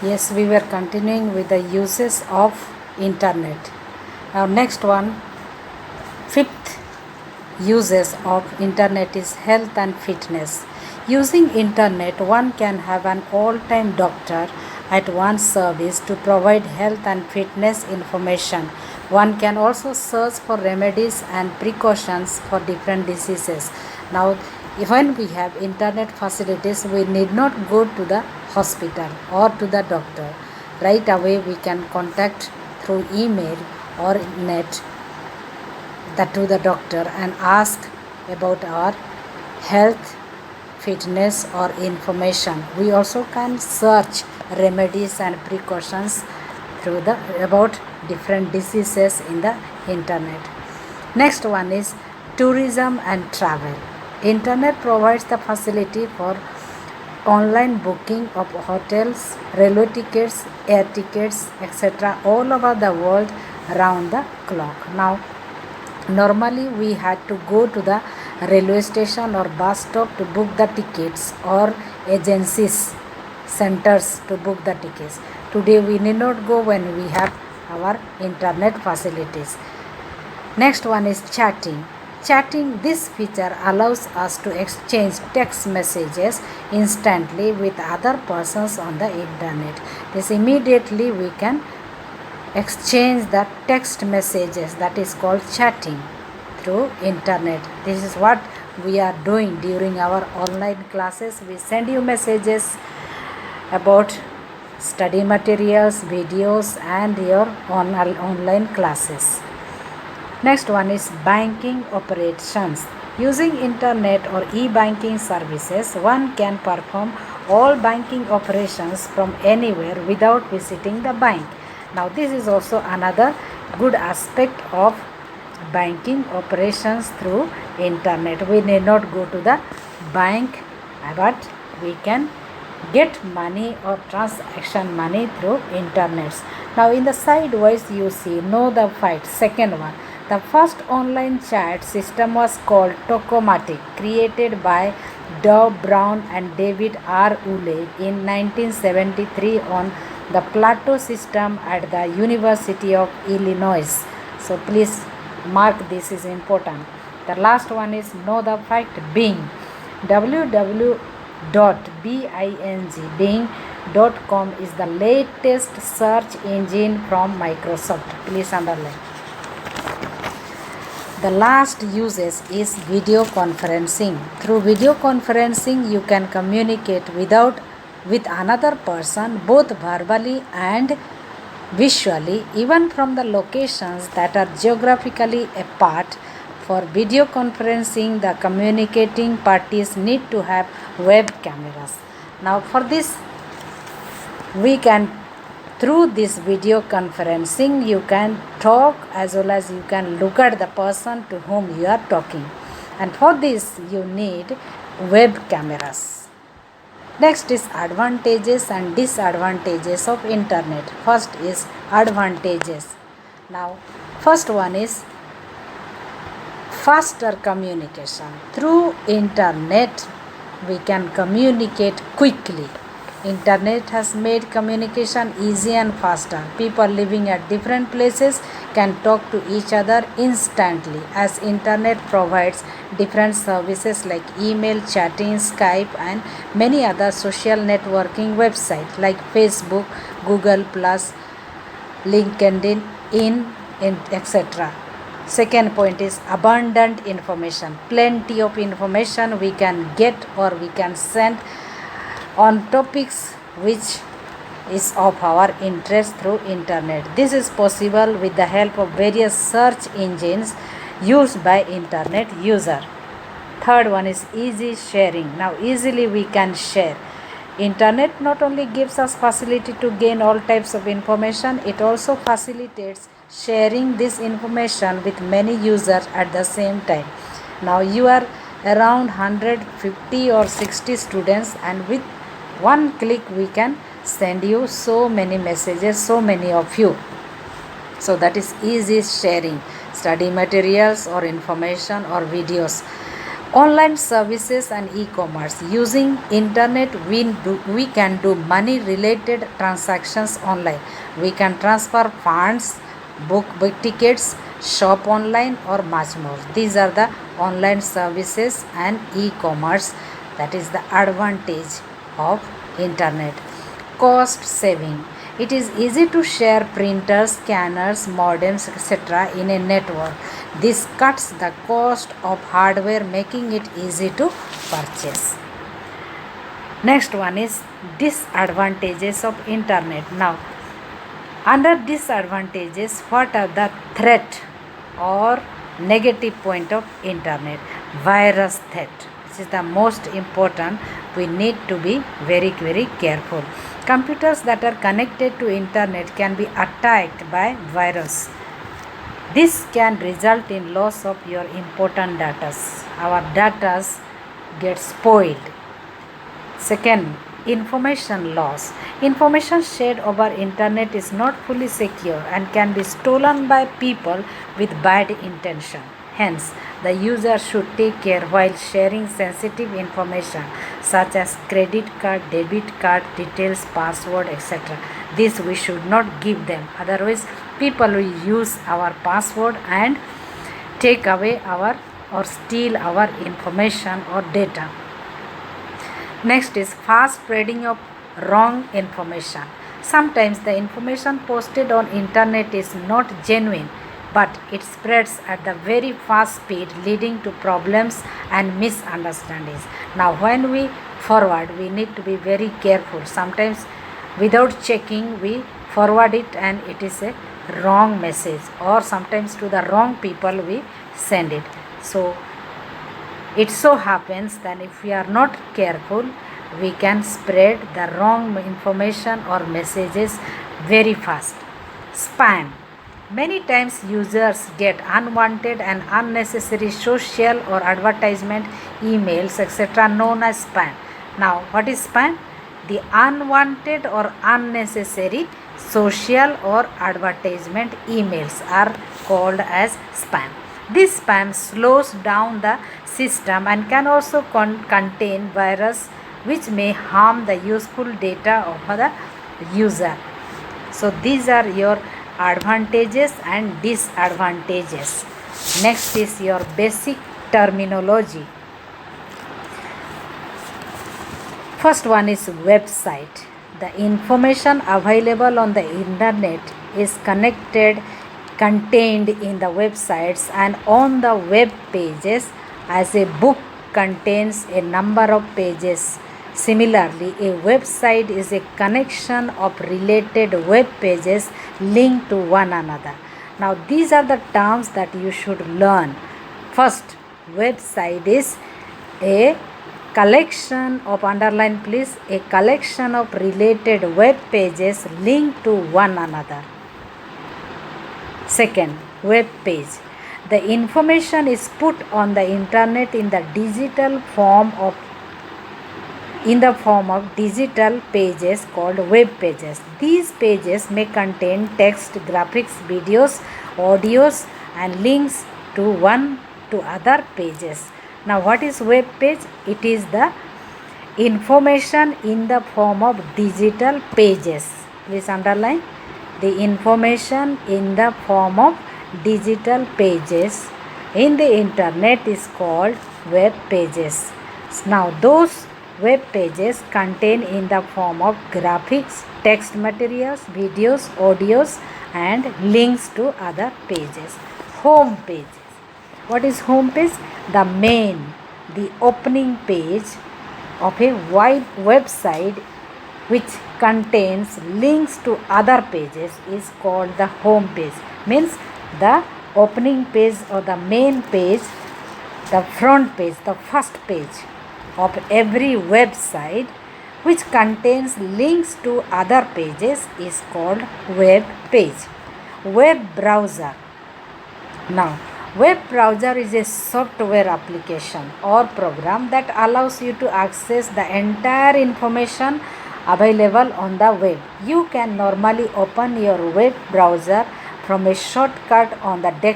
Yes, we were continuing with the uses of internet. Now next one, fifth uses of internet is health and fitness. Using internet, one can have an all-time doctor at one's service to provide health and fitness information. One can also search for remedies and precautions for different diseases. Now, when we have internet facilities, we need not go to the hospital or to the doctor. Right away, we can contact through email or net to the doctor and ask about our health, fitness, or information. We also can search remedies and precautions through the about different diseases in the internet. Next one is tourism and travel. Internet provides the facility for online booking of hotels, railway tickets, air tickets, etc. all over the world around the clock. Now, normally we had to go to the railway station or bus stop to book the tickets, or agencies centers to book the tickets. Today we need not go when we have our internet facilities. Next one is chatting. Chatting, this feature allows us to exchange text messages instantly with other persons on the internet. This immediately we can exchange the text messages, that is called chatting through internet. This is what we are doing during our online classes. We send you messages about study materials, videos, and your online classes. Next one is banking operations. Using internet or e-banking services, one can perform all banking operations from anywhere without visiting the bank. Now this is also another good aspect of banking operations through internet. We need not go to the bank, but we can get money or transaction money through internet. Now in the sideways you see Know the Fight, second one. The first online chat system was called Tokomatic, created by Dow Brown and David R. Ule in 1973 on the Plateau system at the University of Illinois. So please mark, this is important. The last one is Know the Fact, Bing. Bing.com is the latest search engine from Microsoft. Please underline. The last uses is video conferencing. Through video conferencing, you can communicate with another person both verbally and visually, even from the locations that are geographically apart. For video conferencing, the communicating parties need to have web cameras. Now for this, we can, through this video conferencing, you can talk as well as you can look at the person to whom you are talking, and for this you need web cameras. Next is advantages and disadvantages of internet. First is advantages. Now first one is faster communication. Through internet we can communicate quickly. Internet has made communication easy and faster. People living at different places can talk to each other instantly, as internet provides different services like email, chatting, Skype, and many other social networking websites like Facebook, Google Plus, LinkedIn, etc. Second point is abundant information. Plenty of information we can get or we can send on topics which is of our interest through internet. This is possible with the help of various search engines used by internet user. Third one is easy sharing. Now easily we can share. Internet not only gives us facility to gain all types of information, it also facilitates sharing this information with many users at the same time. Now you are around 150 or 60 students, and with one click we can send you so many messages, so many of you. So that is easy sharing study materials or information or videos. Online services and e-commerce. Using internet, we can do money related transactions online. We can transfer funds, book tickets, shop online, or much more. These are the online services and e-commerce. That is the advantage of internet. Cost saving. It is easy to share printers, scanners, modems, etc. in a network. This cuts the cost of hardware, making it easy to purchase. Next one is disadvantages of internet. Now, under disadvantages, what are the threat or negative point of internet? Virus threat, which is the most important. We need to be very careful. Computers that are connected to internet can be attacked by virus. This can result in loss of your important data. Our data get spoiled. Second, information loss. Information shared over internet is not fully secure and can be stolen by people with bad intention. Hence, the user should take care while sharing sensitive information such as credit card, debit card details, password, etc. This we should not give them. Otherwise, people will use our password and take away our or steal our information or data. Next is fast spreading of wrong information. Sometimes the information posted on internet is not genuine, but it spreads at the very fast speed, leading to problems and misunderstandings. Now when we forward, we need to be very careful. Sometimes without checking we forward it and it is a wrong message, or sometimes to the wrong people we send it. So it so happens that if we are not careful, we can spread the wrong information or messages very fast. Spam. Many times users get unwanted and unnecessary social or advertisement emails, etc., known as spam. Now, what is spam? The unwanted or unnecessary social or advertisement emails are called as spam. This spam slows down the system and can also contain virus which may harm the useful data of the user. So these are your advantages and disadvantages. Next is your basic terminology. First one is website. The information available on the internet is contained in the websites and on the web pages, as a book contains a number of pages. Similarly, a website is a connection of related web pages linked to one another. Now, these are the terms that you should learn. First, website is a collection of, underline please, a collection of related web pages linked to one another. Second, web page. The information is put on the internet in the form of digital pages called web pages. These pages may contain text, graphics, videos, audios, and links to other pages. Now, what is web page? It is the information in the form of digital pages. Please underline. The information in the form of digital pages in the internet is called web pages. Now, those web pages contain in the form of graphics, text materials, videos, audios, and links to other pages. Home pages. What is home page? The opening page of a website which contains links to other pages is called the home page. Means the opening page or the main page, the front page, the first page of every website which contains links to other pages is called web page. Web browser. Now, web browser is a software application or program that allows you to access the entire information available on the web. You can normally open your web browser from a shortcut on the desktop